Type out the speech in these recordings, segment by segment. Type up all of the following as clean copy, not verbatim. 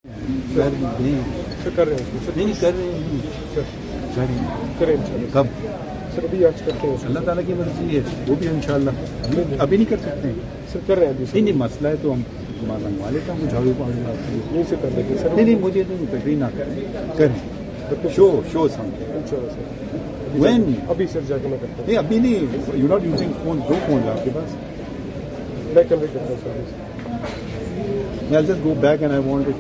سر کر رہے ہیں سر، نہیں کر رہے سر کریں انشاءاللہ کب سر، ابھی آج کرتے ہیں اللہ تعالیٰ کی مرضی ہے وہ بھی انشاءاللہ ابھی نہیں کر سکتے ہیں. سر کر رہے ہیں ابھی نہیں مسئلہ ہے تو ہم منگوا لیتا ہوں جھاڑو پاڑی نہیں سے کر لیتے سر. نہیں مجھے نہیں تقریر نہ کریں شو سم انشاءاللہ سر وین ابھی سر جا کے میں کرتا نہیں ابھی نہیں یو ناٹ یوزنگ فون دو فون ہے آپ کے پاس. ہوں، میں کنوے کرتا ہوں سر. I'll just go back and I want it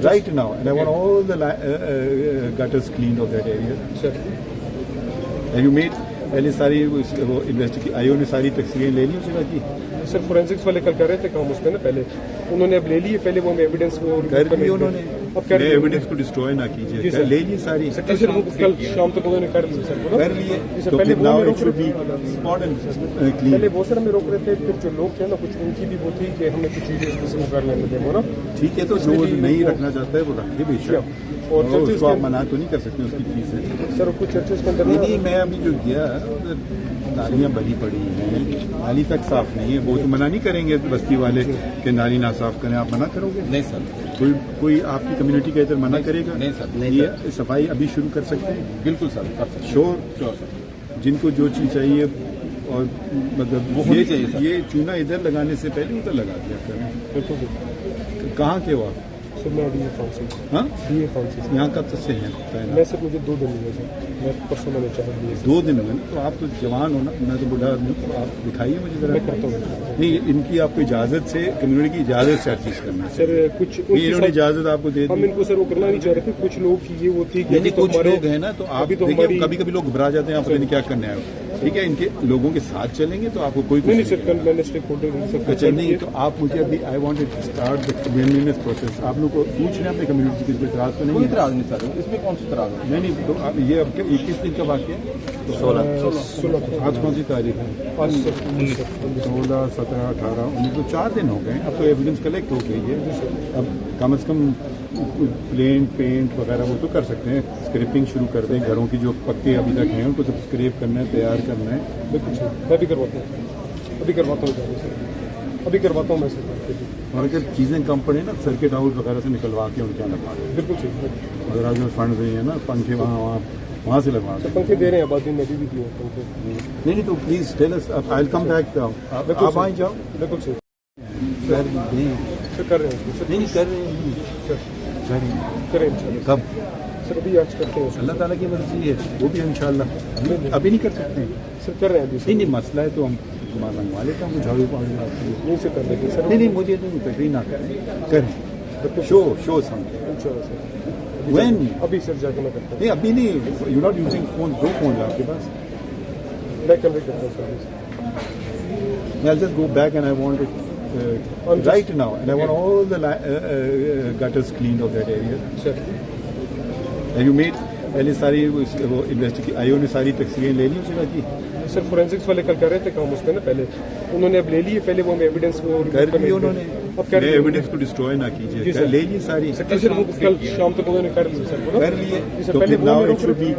right now and I want all the gutters cleaned of that area. Sir Have you made پہلے ساری وہ آئیو نے ساری تصویریں لے لی اس جگہ کی سر فورینسکس والے کل کر رہے تھے کام اس پہ نا، پہلے انہوں نے اب لے لیے، پہلے وہ ایویڈنس کو کر لی انہوں نے. اب کر ایویڈنس کو ڈسٹروائے نہ کیجیے، لے لی ساری سر وہ کل شام تک انہوں نے کر لی سر کر لیے. سر پہلے وہ ہمیں روک رہے تھے، پہلے پہلے وہ سر ہمیں روک رہے تھے، پھر جو لوگ تھے نا کچھ ان کی بھی وہ تھی کہ ہمیں کچھ چیزیں اس میں کر لینے دیں نا. ٹھیک ہے تو جو نہیں رکھنا چاہتا ہے وہ رکھے بے شک، اور اس کو آپ منع تو نہیں کر سکتے اس کی چیزیں. سر کچھ چرچز کے اندر نہیں میں ابھی جو گیا نالیاں بھری پڑی ہیں، نالی تک صاف نہیں ہے، وہ تو منع نہیں کریں گے بستی والے کہ نالی نہ صاف کریں. آپ منع کرو گے؟ نہیں سر. کوئی آپ کی کمیونٹی کا ادھر منع کرے گا؟ نہیں سر. یہ صفائی ابھی شروع کر سکتے ہیں. بالکل سر کر سکتے. شور سر جن کو جو چیز چاہیے اور وہ ہونی چاہیے سر. یہ چونا ادھر لگانے سے پہلے ادھر لگا دیا کریں. بالکل کہاں کے ہو سر، میں ابھی فارسی ہاں BA فارسی یہاں کب سے ہیں؟ میں سر مجھے 2 دن ہوئے سر، میں پرسوں میں نے چاہا دیے 2 دن ہوئے نا، تو آپ تو جوان ہو نا، میں تو بوڑھا آدمی ہوں، تو آپ دکھائیے مجھے ذرا. میں کرتا ہوں نہیں ان کی آپ کو اجازت سے کمیونٹی کی اجازت سے ہر چیز کرنا ہے. سر. کچھ نہیں انہوں نے اجازت آپ کو دے ہم دی. ان کو سر وہ کرنا نہیں چاہ رہے تھے، کچھ لوگ کی یہ وہ تھی کہ کچھ لوگ ہیں نا تو آپ دیکھیں کبھی کبھی لوگ گھبرا جاتے ہیں، آپ نے کیا کرنا ہے. ٹھیک ہے ان کے لوگوں کے ساتھ چلیں گے تو آپ کو کوئی نہیں سر، کل میں نے اسٹیک ہولڈر اچھا نہیں تو آپ مجھے ابھی I want to start the community process. آپ لوگ کو پوچھ رہے ہیں اپنے کمیونٹی کی کوئی اعتراض تو نہیں کوئی ہے؟ اعتراض نہیں سر، اس میں کون سا اعتراض ہے؟ نہیں تو آپ یہ اب 21 دن کا واقعہ ہے. 16 آج کون سی تاریخ ہے؟ 16 17 18 19 تو 4 دن ہو گئے. اب تو ایویڈنس کلیکٹ ہو گئی ہے. اب کم از کم پینٹ وغیرہ وہ تو کر سکتے ہیں. اسکریپنگ شروع کر دیں، گھروں کی جو پکے ابھی تک ہیں ان کو سب اسکریپ کرنا ہے، تیار کرنا ہے. بالکل سر، میں بھی کرواتا ہوں، ابھی کرواتا ہوں سر، ابھی کرواتا ہوں میں سر. اور اگر چیزیں کم پڑیں نا سرکٹ ہاؤس وغیرہ سے نکلوا کے ان کے لگوا دیں. بالکل صحیح. اگر آپ جو فنڈ رہی ہیں نا پنکھے وہاں سے لگوا دیں. پنکھے دے رہے ہیں آبادی میں بھی دیے پنکھے. نہیں تو please tell us I come back. آپ آئیں جاؤ. بالکل صحیح. سر کر رہے ہیں سر. نہیں کر رہے سر کریں انشاءاللہ. کب سر ابھی آج کرتے ہیں اللہ تعالیٰ کی مرضی ہے وہ بھی انشاءاللہ ابھی نہیں کر سکتے ہیں. سر کر رہے ہیں ابھی. نہیں مسئلہ ہے تو ہم منگوا لیتا ہوں جھاڑو پاڑی نہیں سے کر لیتے سر. نہیں مجھے نہیں تقریر نہ کریں شو سم انشاءاللہ سر. وین ابھی سر جا کے میں کرتا نہیں ابھی نہیں یو ناٹ یوزنگ فون دو فون ہے آپ کے پاس. ہوں، میں کنوے کرتا ہوں سر. I'll just go back and I want it right now and I want all the gutters cleaned of that area. Sir Have you made پہلے ساری وہ آئیو نے ساری تصویریں لے لی اس جگہ کی سر فورینسکس والے کل کر رہے تھے کام اس پہ نا، پہلے انہوں نے اب لے لیے، پہلے وہ ایویڈنس کو کر لی انہوں نے. اب کر ایویڈنس کو ڈسٹروائے نہ کیجیے، لے لی ساری سر وہ کل شام تک انہوں نے کر لی سر. کر لیے. پہلے وہ ہمیں روک رہے تھے.